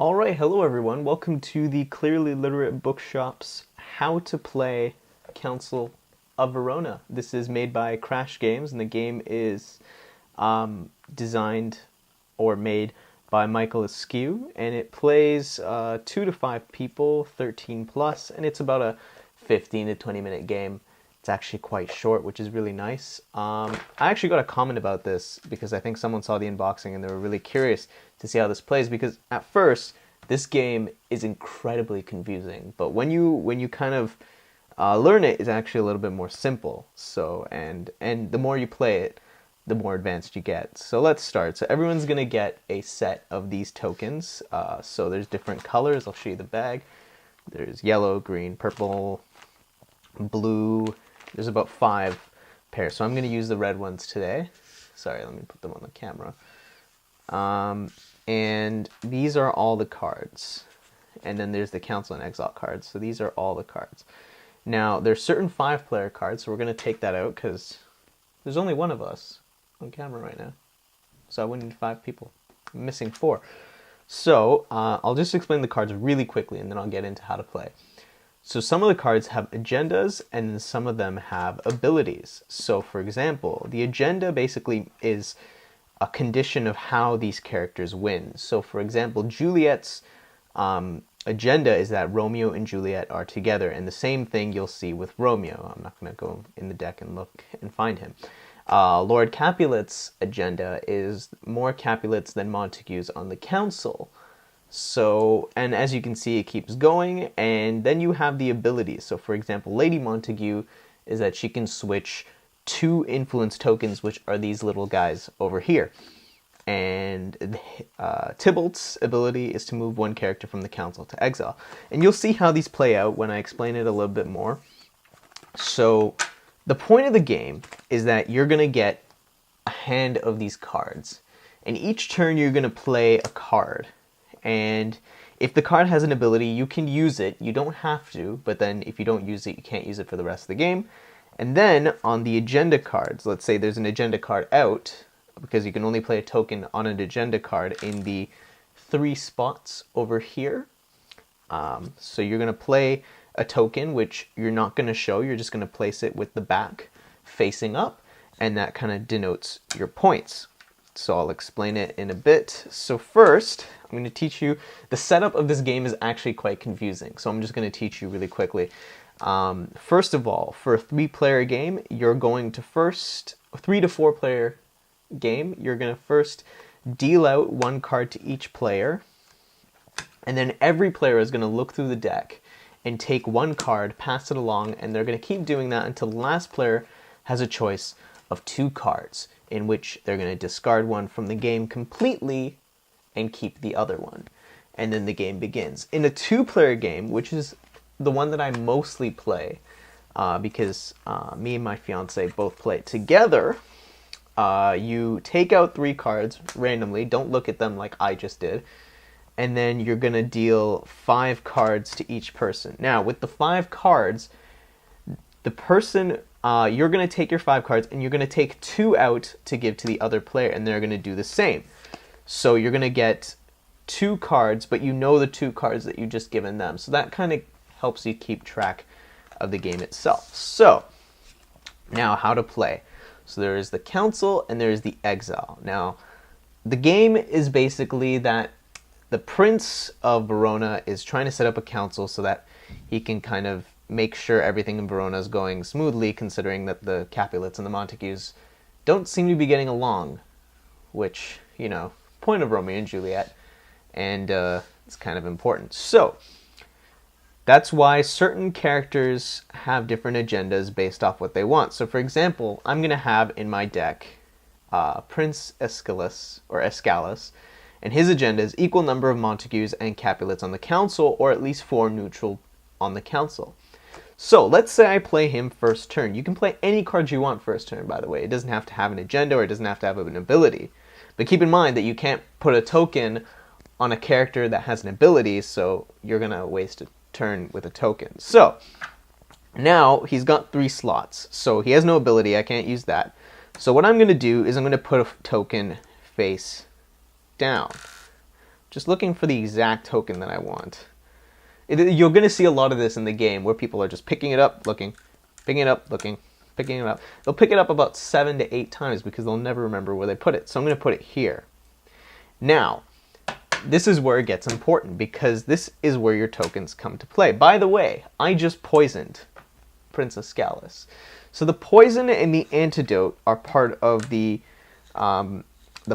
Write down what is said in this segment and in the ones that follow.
Alright, hello everyone. Welcome to the Clearly Literate Bookshop's How to Play Council of Verona. This is made by Crash Games, and the game is designed or made by Michael Askew, and it plays 2 to 5 people, 13 plus, and it's about a 15 to 20 minute game. It's actually quite short, which is really nice. I actually got a comment about this because I think someone saw the unboxing and they were really curious to see how this plays, because at first this game is incredibly confusing, but when you kind of learn it, it's actually a little bit more simple. So and the more you play it, the more advanced you get. So let's start. So everyone's gonna get a set of these tokens. So there's different colors. I'll show you the bag. There's yellow, green, purple, blue. There's about 5 pairs. So I'm going to use the red ones today. Sorry, let me put them on the camera. And these are all the cards. And then there's the Council and Exile cards. So these are all the cards. Now, there's certain 5-player cards, so we're going to take that out because there's only one of us on camera right now. So I wouldn't need 5 people. I'm missing 4. So I'll just explain the cards really quickly, and then I'll get into how to play. So some of the cards have agendas, and some of them have abilities. So for example, the agenda basically is a condition of how these characters win. So for example, Juliet's agenda is that Romeo and Juliet are together, and the same thing you'll see with Romeo. I'm not going to go in the deck and look and find him. Lord Capulet's agenda is more Capulets than Montagues on the council. So, and as you can see, it keeps going, and then you have the abilities. So for example, Lady Montague is that she can switch 2 influence tokens, which are these little guys over here. And Tybalt's ability is to move 1 character from the council to exile. And you'll see how these play out when I explain it a little bit more. So the point of the game is that you're going to get a hand of these cards, and each turn you're going to play a card. And if the card has an ability, you can use it. You don't have to, but then if you don't use it, you can't use it for the rest of the game. And then on the agenda cards, let's say there's an agenda card out, because you can only play a token on an agenda card in the 3 spots over here. So you're going to play a token, which you're not going to show. You're just going to place it with the back facing up, and that kind of denotes your points. So I'll explain it in a bit. So first, I'm going to teach you, the setup of this game is actually quite confusing. So I'm just going to teach you really quickly. First of all, for a 3-player game, you're going to first, 3 to 4-player game, you're going to first deal out 1 card to each player. And then every player is going to look through the deck and take 1 card, pass it along, and they're going to keep doing that until the last player has a choice of 2 cards, in which they're going to discard 1 from the game completely and keep the other one. And then the game begins. In a 2-player game, which is the one that I mostly play, because me and my fiance both play it together, you take out 3 cards randomly, don't look at them like I just did, and then you're going to deal 5 cards to each person. Now, with the 5 cards, the person, you're going to take your 5 cards and you're going to take 2 out to give to the other player, and they're going to do the same. So you're going to get 2 cards, but you know the 2 cards that you just given them. So that kind of helps you keep track of the game itself. So now how to play. So there is the council and there is the exile. Now the game is basically that the Prince of Verona is trying to set up a council so that he can kind of make sure everything in Verona is going smoothly, considering that the Capulets and the Montagues don't seem to be getting along, which, you know, point of Romeo and Juliet, and it's kind of important. So that's why certain characters have different agendas based off what they want. So for example, I'm going to have in my deck Prince Escalus, and his agenda is equal number of Montagues and Capulets on the council, or at least 4 neutral on the council. So let's say I play him first turn. You can play any cards you want first turn, by the way. It doesn't have to have an agenda, or it doesn't have to have an ability. But keep in mind that you can't put a token on a character that has an ability, so you're going to waste a turn with a token. So now he's got 3 slots. So he has no ability. I can't use that. So what I'm going to do is I'm going to put a token face down. just looking for the exact token that I want. You're going to see a lot of this in the game where people are just picking it up, looking, picking it up, looking, picking it up. They'll pick it up about 7 to 8 times because they'll never remember where they put it. So I'm going to put it here. Now, this is where it gets important because this is where your tokens come to play. By the way, I just poisoned Princess Gallus. So the poison and the antidote are part of the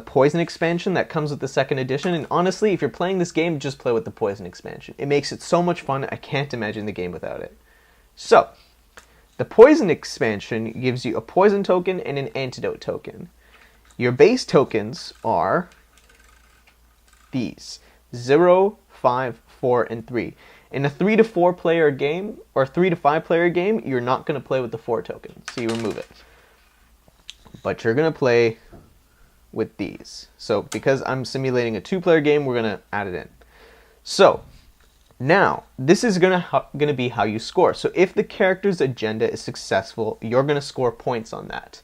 poison expansion that comes with the second edition. And honestly, if you're playing this game, just play with the poison expansion. It makes it so much fun. I can't imagine the game without it. So, the poison expansion gives you a poison token and an antidote token. Your base tokens are these: 0, 5, 4, and 3. In a 3 to 4 player game, or 3 to 5 player game, you're not going to play with the 4 token, so you remove it. But you're going to play with these. So because I'm simulating a 2-player game, we're going to add it in. So now, this is going to be how you score. So if the character's agenda is successful, you're going to score points on that.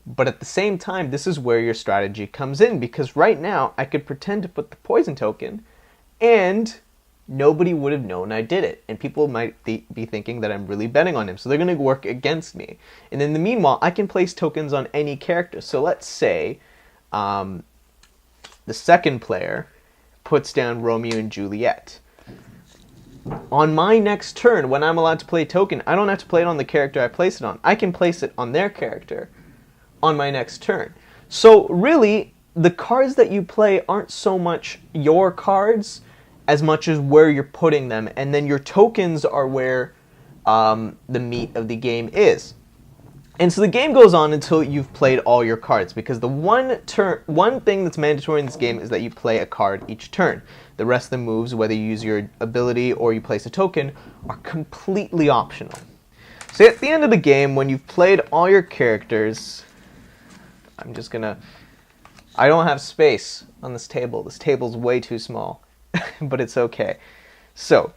But at the same time, this is where your strategy comes in, because right now I could pretend to put the poison token and nobody would have known I did it. And people might be thinking that I'm really betting on him. So they're going to work against me. And in the meanwhile, I can place tokens on any character. So let's say the second player puts down Romeo and Juliet. On my next turn, when I'm allowed to play a token, I don't have to play it on the character I place it on. I can place it on their character on my next turn. So really, the cards that you play aren't so much your cards as much as where you're putting them, and then your tokens are where the meat of the game is. And so the game goes on until you've played all your cards, because the one thing that's mandatory in this game is that you play a card each turn. The rest of the moves, whether you use your ability or you place a token, are completely optional. So at the end of the game, when you've played all your characters, I don't have space on this table. This table's way too small, but it's okay. So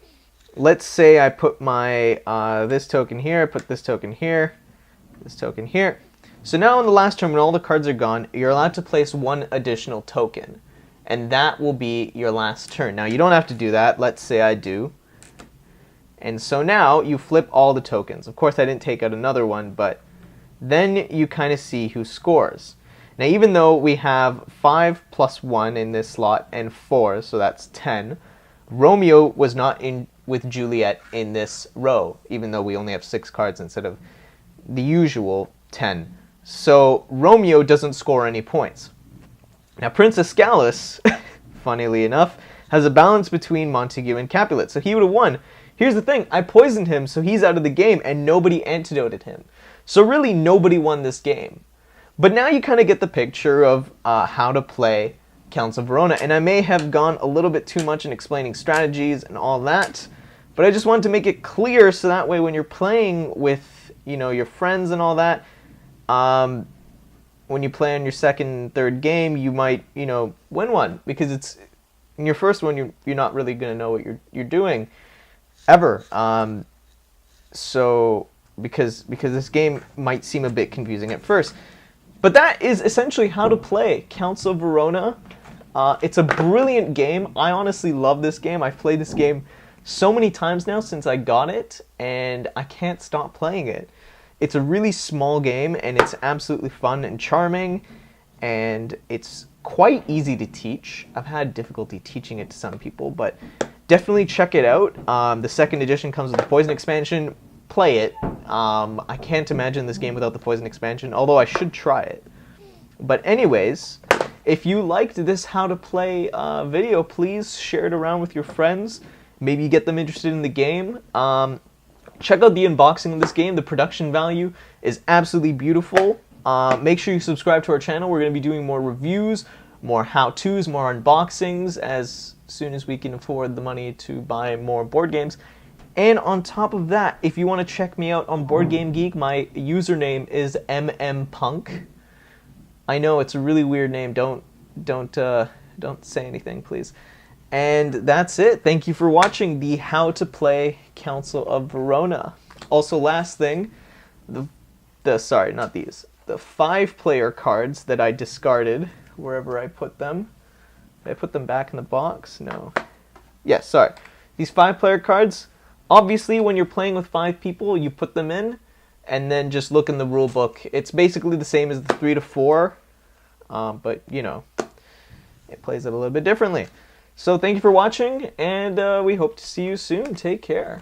let's say I put my this token here, I put this token here, this token here. So now in the last turn, when all the cards are gone, you're allowed to place one additional token, and that will be your last turn. Now you don't have to do that. Let's say I do. And so now you flip all the tokens. Of course I didn't take out another one, but then you kind of see who scores. Now even though we have 5 plus 1 in this slot and 4, so that's 10, Romeo was not in with Juliet in this row, even though we only have 6 cards instead of the usual 10. So Romeo doesn't score any points. Now Princess Gallus, funnily enough, has a balance between Montague and Capulet, so he would have won. Here's the thing, I poisoned him, so he's out of the game, and nobody antidoted him. So really, nobody won this game. But now you kind of get the picture of how to play Counts of Verona, and I may have gone a little bit too much in explaining strategies and all that, but I just wanted to make it clear so that way when you're playing with, your friends and all that, when you play on your second, third game, you might, win one, because it's in your first one you're not really going to know what you're doing ever. So because this game might seem a bit confusing at first. But that is essentially how to play Counts of Verona. It's a brilliant game. I honestly love this game. I've played this game so many times now since I got it, and I can't stop playing it. It's a really small game, and it's absolutely fun and charming, and it's quite easy to teach. I've had difficulty teaching it to some people, but definitely check it out. The second edition comes with the Poison expansion. Play it. I can't imagine this game without the Poison expansion, although I should try it. But anyways, if you liked this how to play video, please share it around with your friends. Maybe get them interested in the game. Check out the unboxing of this game. The production value is absolutely beautiful. Make sure you subscribe to our channel. We're going to be doing more reviews, more how-tos, more unboxings as soon as we can afford the money to buy more board games. And on top of that, if you want to check me out on BoardGameGeek, my username is MMPunk. I know it's a really weird name. Don't say anything, please. And that's it. Thank you for watching the How to Play Council of Verona. Also, last thing, the 5-player cards that I discarded wherever I put them. Did I put them back in the box? No. Yes, sorry. These 5-player cards, obviously when you're playing with 5 people, you put them in, and then just look in the rule book. It's basically the same as the 3 to 4, but, you know, it plays it a little bit differently. So thank you for watching, and we hope to see you soon. Take care.